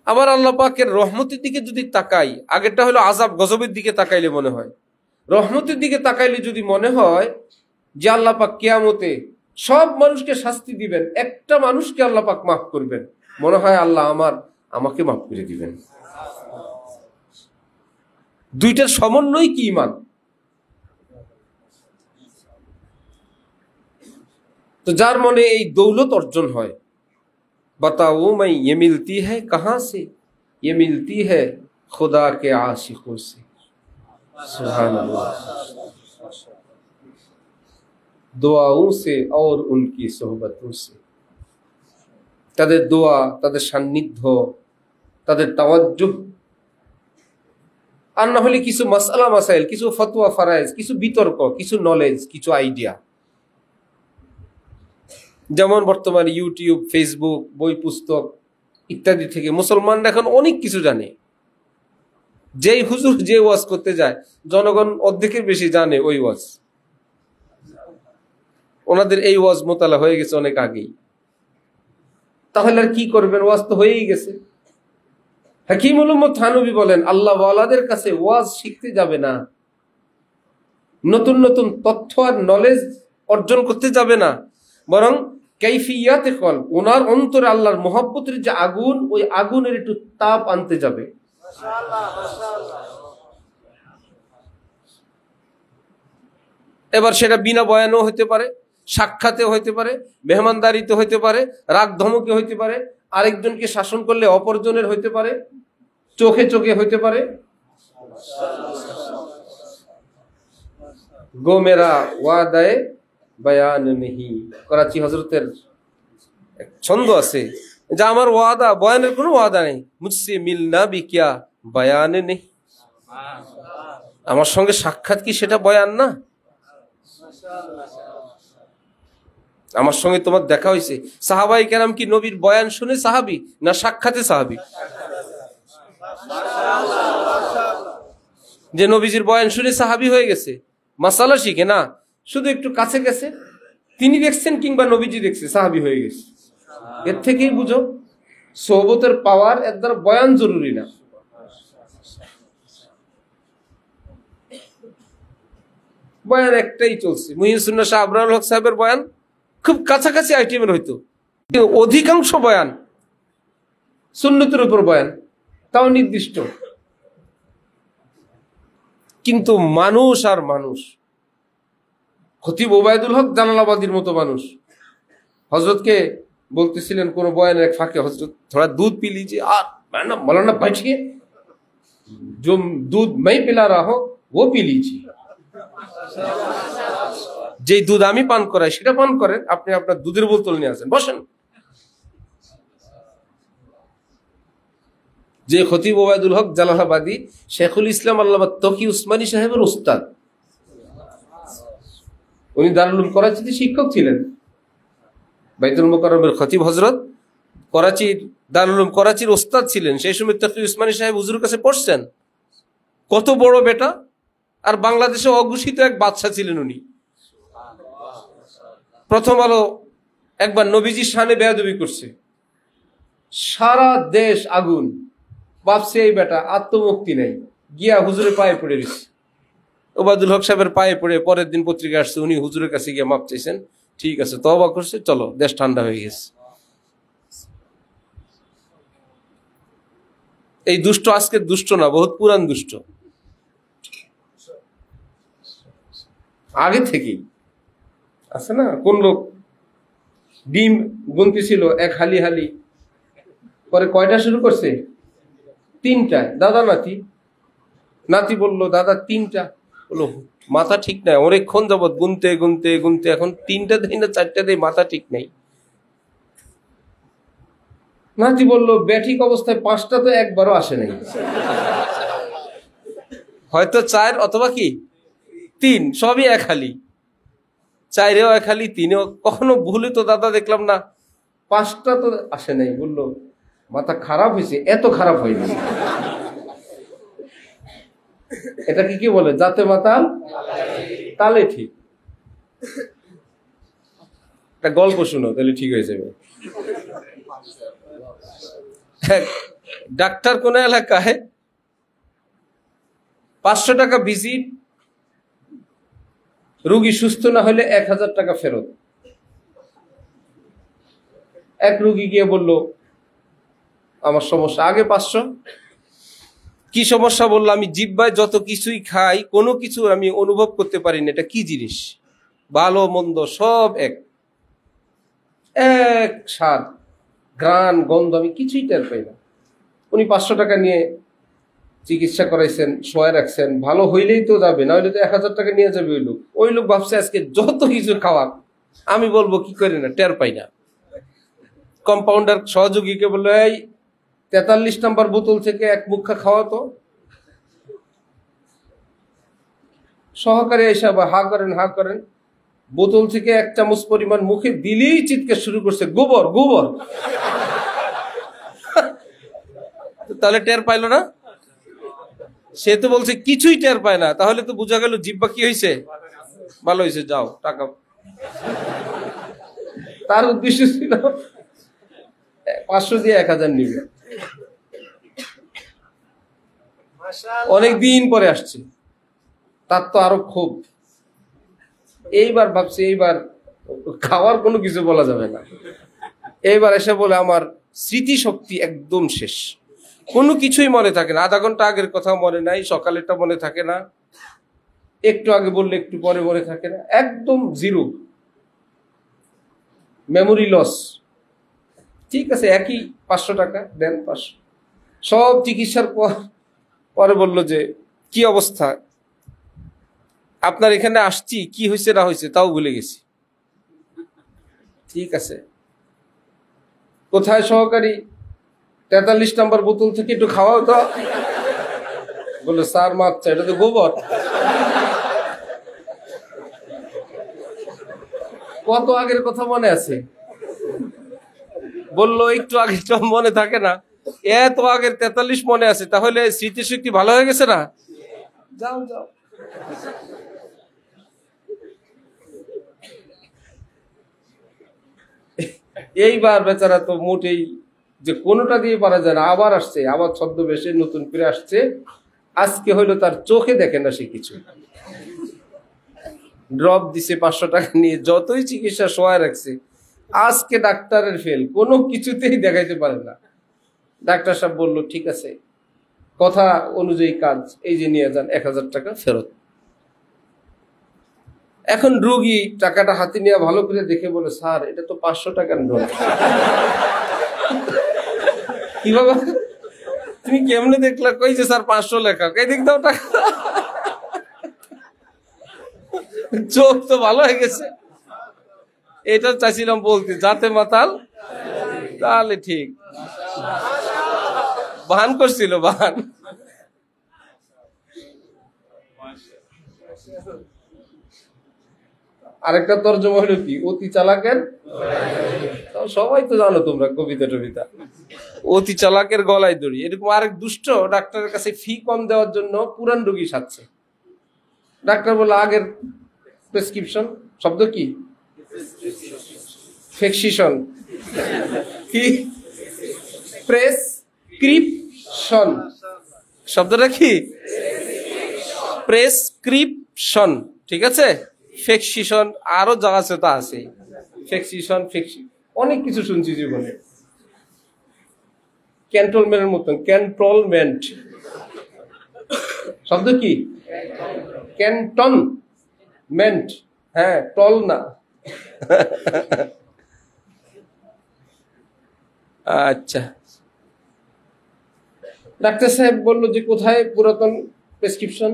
আবার আল্লাহ পাকের রহমতের দিকে যদি তাকাই, আগেরটা হলো আযাব গজবের দিকে তাকাইলে মনে হয়, রহমতের দিকে তাকাইলে যদি মনে হয় যে আল্লাহ পাক কিয়ামতে সব মানুষকে শাস্তি দিবেন, একটা মানুষকে আল্লাহ পাক মাফ করবেন, মনে হয় আল্লাহ আমাকে মাফ করে দিবেন। দুইটার সমন্বয় কি ঈমান। তো যার মনে এই দৌলত অর্জন হয়, बताओ मैं ये मिलती है कहाँ से, ये मिलती है खुदा के आशिकों से। सुभान अल्लाह। दुआओं से और उनकी सोहबतों से। তাদের দোয়া, তাদের সান্নিধ্য, তাদের তাওয়াজ্জুহ, আর না হলে কিছু মাসআলা মাসাইল, কিছু ফতোয়া ফারায়েজ, কিছু বিতর্ক, কিছু নলেজ, কিছু আইডিয়া। যেমন বর্তমানে ইউটিউব, ফেসবুক, বই পুস্তক ইত্যাদি থেকে মুসলমানরা এখন অনেক কিছু জানে। যেই হুজুর যে ওয়াজ করতে যায়, জনগণ অর্ধেকের বেশি জানে ওই ওয়াজ। ওনাদের এই ওয়াজ মোতালা হয়ে গেছে অনেক আগেই। তাহলে আর কি করবেন? ওয়াজ তো হয়েই গেছে। হাকিমুল উম্মত থানভী বলেন, আল্লাহ ওয়ালাদের কাছে ওয়াজ শিখতে যাবে না, নতুন নতুন তথ্য আর নলেজ অর্জন করতে যাবে না, বরং কাইফিয়াতে কল, ওনার অন্তরে আল্লাহর মহব্বতের যে আগুন, ওই আগুনের একটু তাপ আনতে যাবে। এবার সেটা বিনা বয়ানও হতে পারে, সাক্ষাতে হইতে পারে, মেহমানদারিতে হইতে পারে, রাগ ধমকে হইতে পারে, আরেকজনকে শাসন করলে অপরজনের হইতে পারে, চোখে চোখে হইতে পারে। গো মেরা ওয়াদায়ে বয়ান নেহি, করাচি হযরতের এক ছন্দ আছে যে আমার ওয়াদা, বয়ানের কোনো ওয়াদা নেই, মুঝসে মিলনা ভি কিয়া বয়ান নেই। আমার সঙ্গে সাক্ষাৎ কি সেটা বয়ান না? আমার সঙ্গে তোমার দেখা হয়েছে। সাহাবাই কেরাম কি নবীর বয়ান শুনে সাহাবি, না সাক্ষাতে সাহাবি? যে নবীজির বয়ান শুনে সাহাবি হয়ে গেছে, মাসালা শিখে না, শুধু একটু কাছে গেছে, তিনি দেখছেন কিংবা নবীজি দেখছে, সাহাবি হয়ে গেছে। এর থেকেই বুঝো সোহবতের পাওয়ার, এর দ্বারা বয়ান জরুরি না। বয়ান একটাই চলছে, মুহিউদ্দিন সুন্নাহ শাহ আবরারুল হক সাহেবের বয়ান খুব কাছাকাছি আইটেমের হইতো, কিন্তু অধিকাংশ বয়ান সুন্নতের উপর বয়ান, তাও নির্দিষ্ট। কিন্তু মানুষ আর মানুষ, খতিব ওবায়দুল হক জালালাবাদীর মতো মানুষ হজরতকে বলতেছিলেন কোন বয়ানের এক ফাঁকে, হজরত থোড়া দুধ পি লিজিয়ে। আর মৌলানা बैठिए, जो दूध मैं पिला रहा हूं वो पी लीजिए। যে দুধ আমি পান করাই সেটা পান করেন, আপনি আপনার দুধের বোতল নিয়ে আসেন, বসেন। যে খতিব ওবায়দুল হক জালালাবাদী শেখুল ইসলাম আল্লামা তকি উসমানী সাহেবের উস্তাদ, উনি দারুল উলুম করাচিতে শিক্ষক ছিলেন। বাইতুল মুকাররমের খতিব হযরত করাচির দারুল উলুম করাচির ওস্তাদ ছিলেন। সেই সময় তকি উসমানী সাহেব হুজুরের কাছে পড়ছেন। কত বড় বেটা! আর বাংলাদেশে অঘোষিত এক বাদশা ছিলেন উনি। প্রথম আলো একবার নবীজির শানে বেয়াদবি করছে, সারা দেশ আগুন, ভাবছে এই বেটা আত্মমুক্তি নেই, গিয়া হুজুরের পায়ে পড়ে গেছে। ওবায়দুল হক সাহেবের পায়ে পড়ে পরের দিন পত্রিকা আসছে, উনি হুজুরের কাছে গিয়ে মাপ চাইছেন, ঠিক আছে তওবা করছে, চলো দেশ ঠান্ডা হয়ে গেছে। এই দুষ্ট আজকের দুষ্ট না, বহুত পুরান দুষ্ট, আগে থেকেই আছে না। কোন লোক ডিম গুনতেছিল এক হালি হালি, পরে কয়টা শুরু করছে? 3টা। দাদা নাতি, নাতি বলল দাদা 3টা, বললো মাথা ঠিক নাই, অনেকক্ষণ যাবৎ গুনতে গুনতে গুনতে এখন 3টা দেয় না 4টা দেয়, মাথা ঠিক নাই। নাতি বলল ব্যাঠিক অবস্থায় 5টা তো একবারও আসে নাই, হয়তো 4 অথবা কি 3, সবই এক হালি, 4এও এক হালি, 3এও। কখনো ভুলে তো দাদা দেখলাম না 5টা তো আসে নাই। বললো মাথা খারাপ হয়েছে? এত খারাপ হয়নি। এটাকে কি বলে? যাতে মাতাল তালে ঠিক। একটা গল্প শুনো, তাহলে ঠিক হয়ে যাবে। ডাক্তার কোন এলাকায় 500 টাকা ভিজিট, রোগী সুস্থ না হলে 1000 টাকা ফেরত। এক রোগী গিয়ে বলল আমার সমস্যা, আগে 500। কি সমস্যা? বললো আমি জিহ্বায় যত কিছুই খাই, কোনো কিছু আমি অনুভব করতে পারি না, এটা কি জিনিস, ভালো মন্দ সব এক স্বাদ, ঘ্রাণ, গন্ধ আমি কিছুই টের পাই না। উনি 500 টাকা নিয়ে চিকিৎসা করাইছেন, শোয়া রাখছেন, ভালো হইলেই তো যাবে, না হইলে তো 1000 টাকা নিয়ে যাবে ওই লোক। ওই লোক ভাবছে আজকে যত কিছু খাওয়া, আমি বলবো কি করে না, টের পাই না। কম্পাউন্ডার সহযোগীকে বললো, এই 43 নম্বর বোতল থেকে এক মুখা খাওয়া তো। সহকারী এসে আবার হা করেন, বোতল থেকে 1 চামচ পরিমাণ মুখে দিলেই চিৎকার শুরু করছে, গোবর গোবর। তাহলে টের পাইলো না? সে তো বলছে কিছুই টের পায় না, তাহলে তো বোঝা গেল জিব্বা কি হয়েছে, ভালো হয়েছে, যাও টাকা। তার উদ্দেশ্য ছিল 500 দিয়ে 1000 নিবে। অনেকদিন পরে আসছে, তার তো আরো ক্ষোভ। এইবার ভাবছি এইবার খাওয়ার কোনো কিছু বলা যাবে না। এইবার এসে বলে আমার স্মৃতি শক্তি একদম শেষ, কোনো কিছুই মনে থাকে না। আধা ঘন্টা আগের কথা মনে নাই, সকালেরটা মনে থাকে না, একটু আগে বললে একটু পরে মনে থাকে না, একদম জিরো, মেমোরি লস। ঠিক আছে, একই 500 টাকা দেন, 500। সব চিকিৎসার পরে বলল যে কি অবস্থা, আপনার এখানে আসছি, কি হয়েছে না হয়েছে তাও ভুলে গেছি। ঠিক আছে, কোথায় সহকারী, 43 নম্বর বোতল থেকে একটু খাওয়াও তো। বললো স্যার মাপ চাই, এটা তো গোবর। কত আগের কথা মনে আছে? বললো একটু আগে মনে থাকে না, এত আগের 43 মনে আছে, তাহলে স্মৃতিশক্তি ভালো হয়ে গেছে না? যাও যাও। এইবার বেচারা তো মোটেই যে কোনোটা দিয়ে পারা যায় না, আবার আসছে, আবার ছদ্মবেশে নতুন করে আসছে। আজকে হইলো তার চোখে দেখে না সে কিছু। ড্রপ দিছে 500 টাকা নিয়ে, যতই চিকিৎসা সহায় রাখছে, আজকে ডাক্তারের ফেল, কোনো কিছুতেই দেখাইতে পারে না। ডাক্তার সাহেব বললো ঠিক আছে, কথা অনুযায়ী কাজ, এই যে নিয়ে যান 1000 টাকা ফেরত। এখন রোগী টাকাটা হাতে নিয়ে ভালো করে দেখে বলে, স্যার এটা তো 500 টাকার নোট। কি বাবা তুমি কেমনে দেখলা? কই যে স্যার 500 লেখা, কে দেখ দাও টাকা। চোখ তো ভালো হয়ে গেছে। এটা চাইছিলাম বলতে, যাতে মাতাল তাহলে ঠিক। বাহান করছিল, বাহান। আরেকটা তর্জমা হলো কি, অতি চালাকের, সবাই তো জানো তোমরা কবিতা টবিতা, অতি চালাকের গলায় দড়ি। এরকম আরেক দুষ্ট ডাক্তারের কাছে ফি কম দেওয়ার জন্য পুরান রোগী সাজছে। ডাক্তার বলল আগের প্রেসক্রিপশন, শব্দ কি? ফেক্সিশন। কি? প্রেসক্রিপশন। শব্দটা কি? প্রেসক্রিপশন। ঠিক আছে, ফেক্সিশন আরো যা আছে তা আছে। ফেক্সিশন, অনেক কিছু শুনছি জীবনে। ক্যান্টনমেন্টের মতন, ক্যান্টনমেন্ট শব্দ কি? ক্যান্টনমেন্ট, হ্যাঁ, টল না। আচ্ছা, ডাক্তার সাহেব বললো যে কোথায় পুরাতন প্রেসক্রিপশন?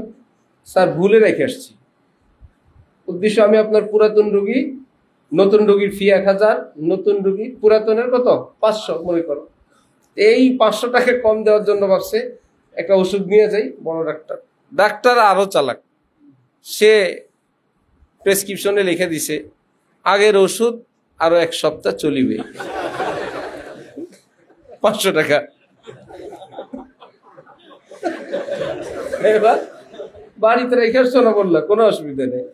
স্যার ভুলে রেখে আসছি। উদ্দেশ্য, আমি আপনার পুরাতন রোগী, নতুন রোগীর ফি 1000, নতুন রোগী পুরাতনের কত 500 মনে করো। এই 500 টাকা কম দেওয়ার জন্য ভাবছে একটা ওষুধ নিয়ে যাই। বড় ডাক্তার আরো চালাক, সে প্রেসক্রিপশনে লিখে দিছে আগের ওষুধ আরো 1 সপ্তাহ চলিবে, 500 টাকা। এবার বাড়িতে রেখে আসছো না, বললো কোনো অসুবিধা নেই।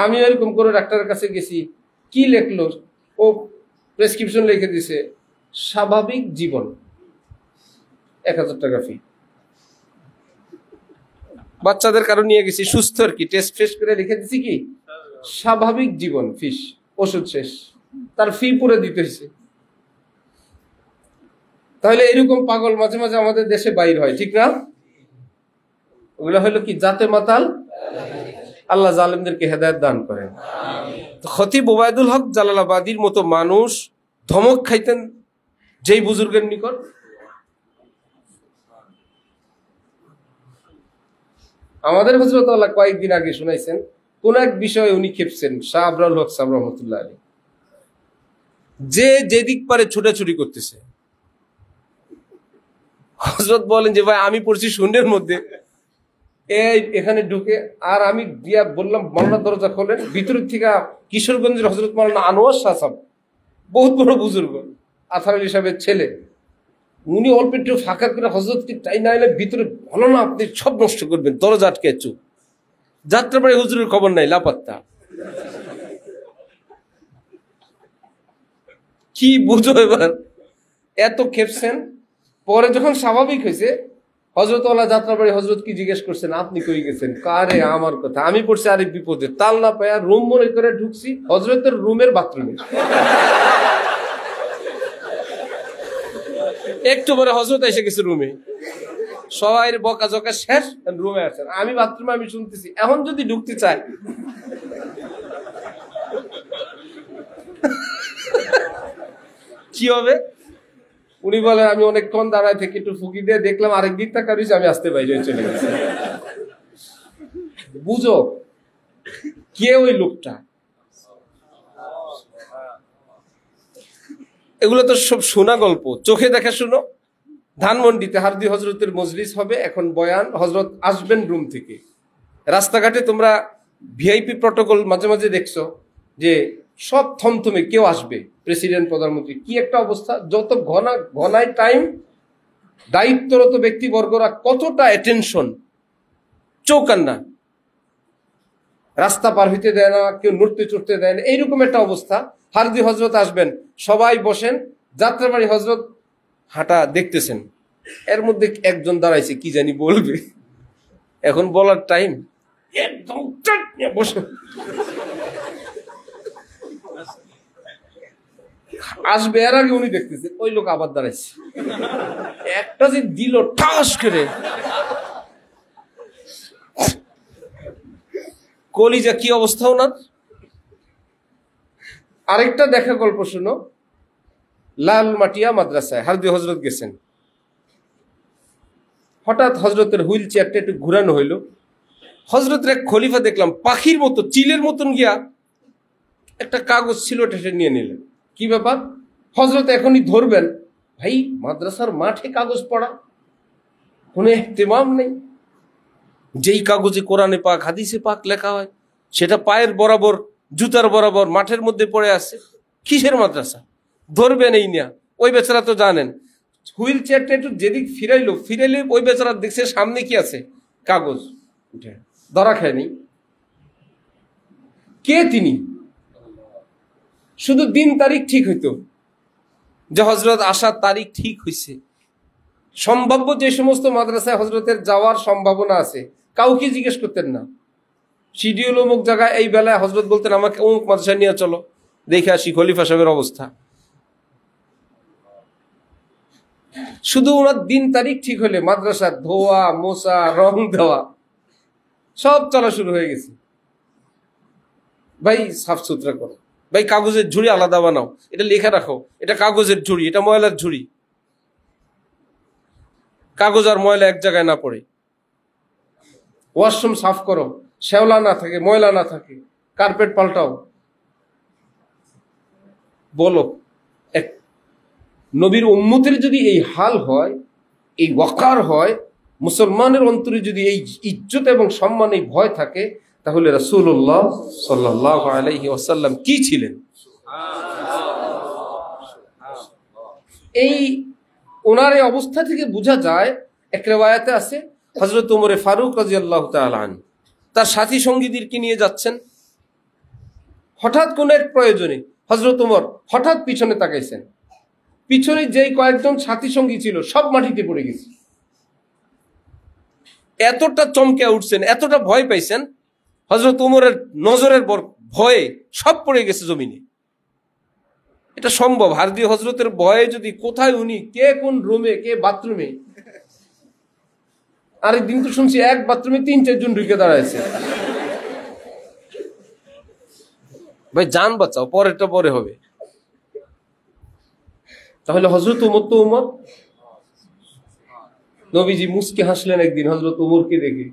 আমি এরকম করে ডাক্তারের কাছে গেছি, কি লেখলো? ও প্রেসক্রিপশন লিখে দিছে স্বাভাবিক জীবন, 1000 টাকা ফি। বাচ্চাদের কারো নিয়ে গেছি সুস্থ আর কি, টেস্ট ফেস্ট করে লিখে দিছি কি স্বাভাবিক জীবন, ফিস, ওষুধ শেষ, তার ফি পুরো দিতে হয়েছে। তাহলে এরকম পাগল মাঝে মাঝে আমাদের দেশে বাইর হয়, ঠিক না? ওগুলো হলো কি জাতে মাতাল। আল্লাহ জালেমদেরকে হেদায়েত দান করেন। খতিব ওবায়দুল হক জালালাবাদীর মতো মানুষ ধমক খাইতেন যেই বুজুর্গের নিকট, আমাদের হযরত আল্লাহ কয়েকদিন আগে শুনাইছেন, কোন এক বিষয়ে উনি খেপছেন, শাহ আবরাল হক সাহেব রহমতুল্লাহ আলাইহি, যে যেদিক পারে ছোটাছুটি করতেছে। হযরত বলেন যে ভাই আমি পড়ছি শূন্যের মধ্যে, এই এখানে ঢুকে, আর আমি দিয়া বললাম মাওলানা দরজা খোলেন, ভিতরের থেকে কিশোরগঞ্জের হযরত মাওলানা আনোয়ার শাহ সাহেব, বহুত বড় বুজুর্গ, আথার আলী সাহেবের ছেলে, উনি অল্প একটু ফাঁকা করে হযরতকে চাই না এলে ভিতরে, ভালো না আপনি সব নষ্ট করবেন, দরজা আটকে চুপ। যাত্রাবাড়ি হুজুরের খবর নাই, লাপাত্তা। কি বুঝো এবার, এত খেপছেন। পরে যখন স্বাভাবিক হয়েছে, হযরত আল্লাহ যাত্রাবাড়ি হযরত কি জিজ্ঞেস করছেন, আপনি কই গেছেন? কারে আমার কথা, আমি পড়ছি আরেক বিপদে, তাল না পায়া রুম মনে করে ঢুকছি, হযরতের রুমের বাথরুমে। একটু পরে হযরত এসে গেছে রুমে, সবাই বকা জকা শেষ, রুমে আছেন, আমি বাথরুমে, আমি শুনতেছি। এখন যদি ঢুকতে চাই, কি হবে? উনি বলেন আমি অনেকক্ষণ দাঁড়ায় থেকে একটু ফুকি দিয়ে দেখলাম আরেক দিক টাকা রয়েছে, আমি আসতে বাইরে চলে গেছি। বুঝো কে ওই লোকটা? এগুলো তো সব শোনা গল্প, চোখে দেখা শুনো। ধানমন্ডিতে হারদি হজরতের মজলিস হবে, এখন বয়ান, হজরত আসবেন রুম থেকে। রাস্তাঘাটে তোমরা ভিআইপি প্রটোকল মাঝে মাঝে দেখছো যে সব থমথমে, কেউ আসবে, প্রেসিডেন্ট, প্রধানমন্ত্রী, কি একটা অবস্থা। যত ঘনায় টাইম, দায়িত্বরত ব্যক্তিবর্গরা কতটা অ্যাটেনশন, চৌকান্না, রাস্তা পার হইতে দেয় না, কেউ নড়তে চড়তে দেয় না, এইরকম একটা অবস্থা। হারদি হজরত আসবেন, সবাই বসেন, যাত্রাবাড়ি হজরত হাঁটা দেখতেছেন। এর মধ্যে একজন দাঁড়াইছে, কি জানি বলবে, এখন বলার টাইম, একদম বসে আসবে, এর আগে উনি দেখতেছেন, ওই লোক আবার দাঁড়াইছে, একটা যে দিল ঠাস করে, কলিজা কি অবস্থা ওনার। আরেকটা দেখা গল্প শুনো, লাল মাটিয়া মাদ্রাসায় হারদি হজরত গেছেন, হঠাৎ হজরতের হুইল চেয়ারটা একটু ঘুরানো হইলো, হজরতের এক খলিফা দেখলাম পাখির মতো, চিলের মতন গিয়া একটা কাগজ ছিল, ওটা নিয়ে নিলেন। কি ব্যাপার? হজরত এখনই ধরবেন, ভাই মাদ্রাসার মাঠে কাগজ পড়া, কোনো ইহতিমাম নেই। যেই কাগজে কোরআনে পাক, হাদিসে পাক লেখা হয়, সেটা পায়ের বরাবর, জুতার বরাবর মাঠের মধ্যে পড়ে আছে। কিসের মাদ্রাসা? ধরবেন এই নিয়া। ওই বেচারা তো জানেন, হুইল চেয়ারটা একটু যেদিক ফিরাইলে ওই বেচারা দেখছে সামনে কি আছে, কাগজ, ধরা খায়নি। কে তিনি? শুধু দিন তারিখ ঠিক হইতো, যে হজরত আসার তারিখ ঠিক হইছে। সম্ভাব্য যে সমস্ত মাদ্রাসায় হজরতের যাওয়ার সম্ভাবনা আছে, কাউকে জিজ্ঞেস করতেন না। শিডিউল অমুক জায়গায় এই বেলায় হজরত বলতেন, আমাকে অমুক মাদ্রাসায় নিয়ে চলো, দেখে আসি খলিফা সাহেবের অবস্থা। শুধু ওনার দিন তারিখ ঠিক হলে মাদ্রাসার ধোয়া মোছা, রং দেওয়া সব চলা শুরু হয়ে গেছে। ভাই সাফ সুতরা করো, ভাই কাগজের ঝুড়ি আলাদা বানাও, এটা লেখা রাখো, এটা কাগজের ঝুড়ি, এটা ময়লার ঝুড়ি, কাগজ আর ময়লা এক জায়গায় না পড়ে। ওয়াশরুম সাফ করো, শ্যাওলা না থাকে, ময়লা না থাকে, কার্পেট পাল্টাও। বলো, এক নবীর উম্মতের যদি এই হাল হয়, এই ওয়াকার হয়, মুসলমানের অন্তরে যদি এই ইজ্জত এবং সম্মান, এই ভয় থাকে, তাহলে রাসূলুল্লাহ সাল্লাল্লাহু আলাইহি ওয়াসাল্লাম কি ছিলেন? এই ওনার এই অবস্থা থেকে বোঝা যায়। এক রিওয়ায়াতে আছে, হযরত ওমর ফারুক রাদিয়াল্লাহু তাআলা আনহু তার সাথী সঙ্গীদেরকে নিয়ে যাচ্ছেন। হঠাৎ কোন এক প্রয়োজনে হযরত ওমর হঠাৎ পিছনে তাকাইছেন, পিছনে যেই কয়েকজন সাথী সঙ্গী ছিল সব মাটিতে পড়ে গেছে। এতটা চমকে উঠছেন, এতটা ভয় পাইছেন, হযরত ওমরের নজরের ভয়ে সব পড়ে গেছে জমিনে। এটা সম্ভব? হারদি হজরতের ভয়ে যদি, কোথায় উনি, কে কোন রুমে, কে বাথরুমে। আরেকদিন তো শুনছি এক বাথরুমে ৩-৪ জন ঢুকে দাঁড়াইছে। ভাই জান বাঁচাও, পরেরটা পরে হবে। তাহলে হযরত ওমর তো ওমর। নবীজি মুস্কি হাসলেন একদিন হযরত ওমরকে দেখে,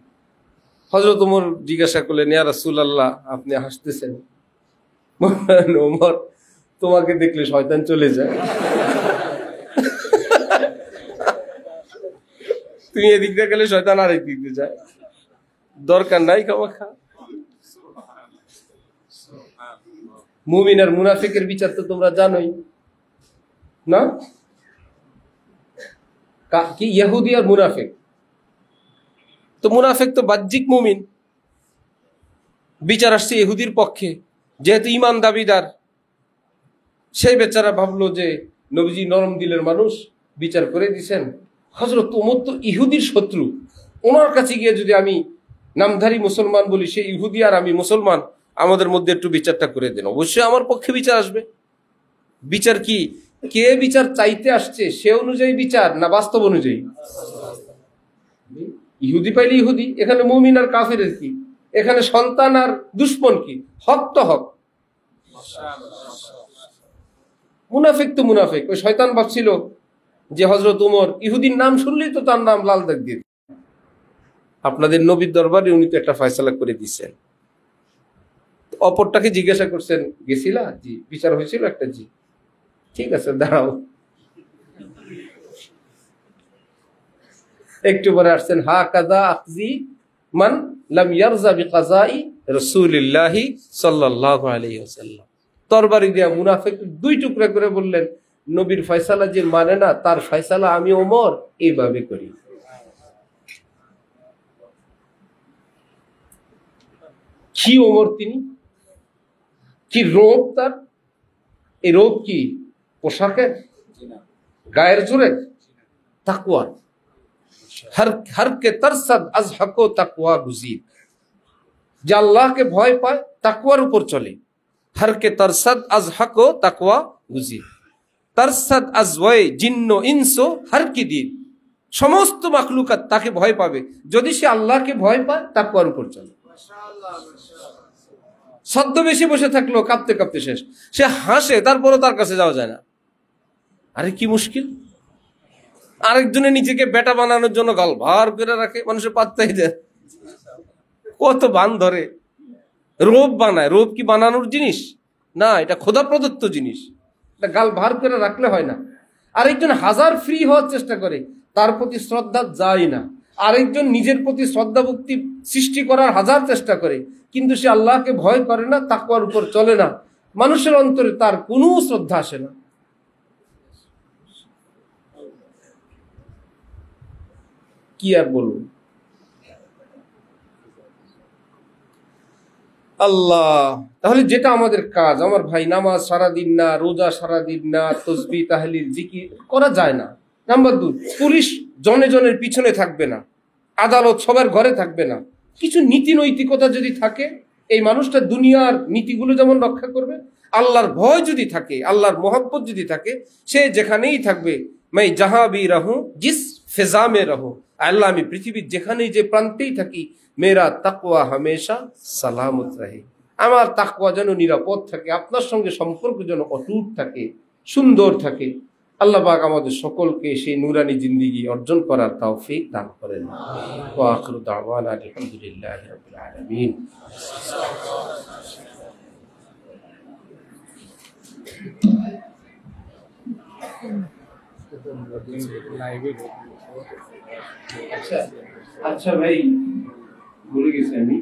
হযরত ওমর জিজ্ঞাসা করলেন, ইয়া রাসূলুল্লাহ, আপনি হাসতেছেন? ওমর, তোমাকে দেখলে শয়তান চলে যায়, তুমি এদিক দিয়ে গেলে শয়তান আরেক দিক দিয়ে যায়, দরকার নাই খামাখা। মুমিন আর মুনাফিকের বিচার তো তোমরা জানোই না, কি ইহুদি আর মুনাফিক। তো মুনাফিক তো বাহ্যিক, মুমিন বিচার আসছে ইহুদির পক্ষে, যেহেতু ঈমান দাবিদার। সেই বেচারা ভাবলো যে নবীজি নরম দিলের মানুষ, বিচার করে দিছেন। হযরত ওমর তো ইহুদির শত্রু, ওনার কাছে গিয়ে যদি আমি নামধারী মুসলমান বলি, সে ইহুদি আর আমি মুসলমান, আমাদের মধ্যে একটু বিচারটা করে দেন। অবশ্যই আমার পক্ষে বিচার আসবে। বিচার কি, কে বিচার চাইতে আসছে সে অনুযায়ী বিচার, না বাস্তব অনুযায়ী? ইহুদি পাইলে ইহুদি, এখানে মুমিন আর কাফেরের কি, এখানে সন্তান আর দুশ্মন কি, হক তো হক। মুনাফিক তো মুনাফিক। ওই শয়তান ভাবছিল যে হযরত ওমর ইহুদির নাম শুনলেই তো তার নাম লাল দাগ দিয়ে, আপনাদের নবীর দরবারে উনি তো একটা ফয়সালা করে দিচ্ছেন। অপরটাকে জিজ্ঞাসা করছেন, গেছিলা? জি। বিচার হয়েছিল একটা? জি। ঠিক আছে, দাঁড়াও। একটু পরে আসছেন, হা কাযা আখজি মান লাম ইয়ারজা বিকাযাই রাসূলিল্লাহি সাল্লাল্লাহু আলাইহি ওয়াসাল্লাম। তরবারি দিয়া মুনাফিক দুই টুকরা করে বললেন, নবীর ফয়সালা যে মানে না, তার ফয়সালা আমি ওমর এইভাবে করি। কি ওমর তিনি, কি রোগ তার! এই রোগ কি পোশাকের, গায়ের জোরে? তাকওয়া। হর কে তরসদ আজ হকো তাকওয়া গুজির। যে আল্লাহকে ভয় পায় তাকওয়ার উপর চলে। হর কে তরসদ আজ হকো তাকওয়া গুজির। তরসদ আজ ওয়ে জিন্ন ইনসো হর কি দিন। সমস্ত মাখলুকাত তাকে ভয় পাবে যদি সে আল্লাহকে ভয় পায়, তাকওয়ার উপর চলে। ছদ্মবেশে বসে থাকলো, কাঁপতে কাঁপতে শেষ। সে হাসে, তারপরও তার কাছে যাওয়া যায় না। আরে কি মুশকিল! আরেকজনে নিজেকে বেটা বানানোর জন্য গাল ভার করে রাখে, মানুষের পাত্তাই দেয়। কত বান ধরে, রোব বানায়। রোব কি বানানোর জিনিস না, এটা খোদা প্রদত্ত জিনিস। এটা গাল ভার করে রাখলে হয় না। আরেকজন হাজার ফ্রি হওয়ার চেষ্টা করে, তার প্রতি শ্রদ্ধা যায় না। আরেকজন নিজের প্রতি শ্রদ্ধা ভক্তি সৃষ্টি করার হাজার চেষ্টা করে, কিন্তু সে আল্লাহকে ভয় করে না, তাকওয়ার উপর চলে না। মানুষের অন্তরে তার কোনো শ্রদ্ধা আসে না। কি আর বলবো। আল্লাহ, তাহলে যেটা আমাদের কাজ, আমার ভাই, নামাজ সারাদিন না, রোজা সারাদিন না, তসবিহ তাহলিল জিকির করা যায় না। নাম্বার 2, পুলিশ জনে জনের পিছনে থাকবে না, আদালত সবার ঘরে থাকবে না। কিছু নীতি নৈতিকতা যদি থাকে, এই মানুষটা দুনিয়ার নীতিগুলো যেমন রক্ষা করবে, আল্লাহর ভয় যদি থাকে, আল্লাহর মোহাব্বত যদি থাকে, সে যেখানেই থাকবে। মাই জাহা ভি রাহু জিস ফিজা মে রাহু, আল্লাহ আমি পৃথিবীর যেখানেই যে প্রান্তেই থাকি, মেরা তাকওয়া হামেশা সালামত রহে। আমার তাকওয়া যেন নিরাপদ থাকে, আপনার সঙ্গে সম্পর্ক যেন অটুট থাকে, সুন্দর থাকে। আল্লাহ পাক আমাদের সকলকে সেই নূরানি জিন্দেগি অর্জন করার তৌফিক দান করেন। ওয়া আখিরু দাওয়ানা আলহামদুলিল্লাহি রাব্বিল আলামিন। আচ্ছা ভাই, ভুলে গেছি আমি।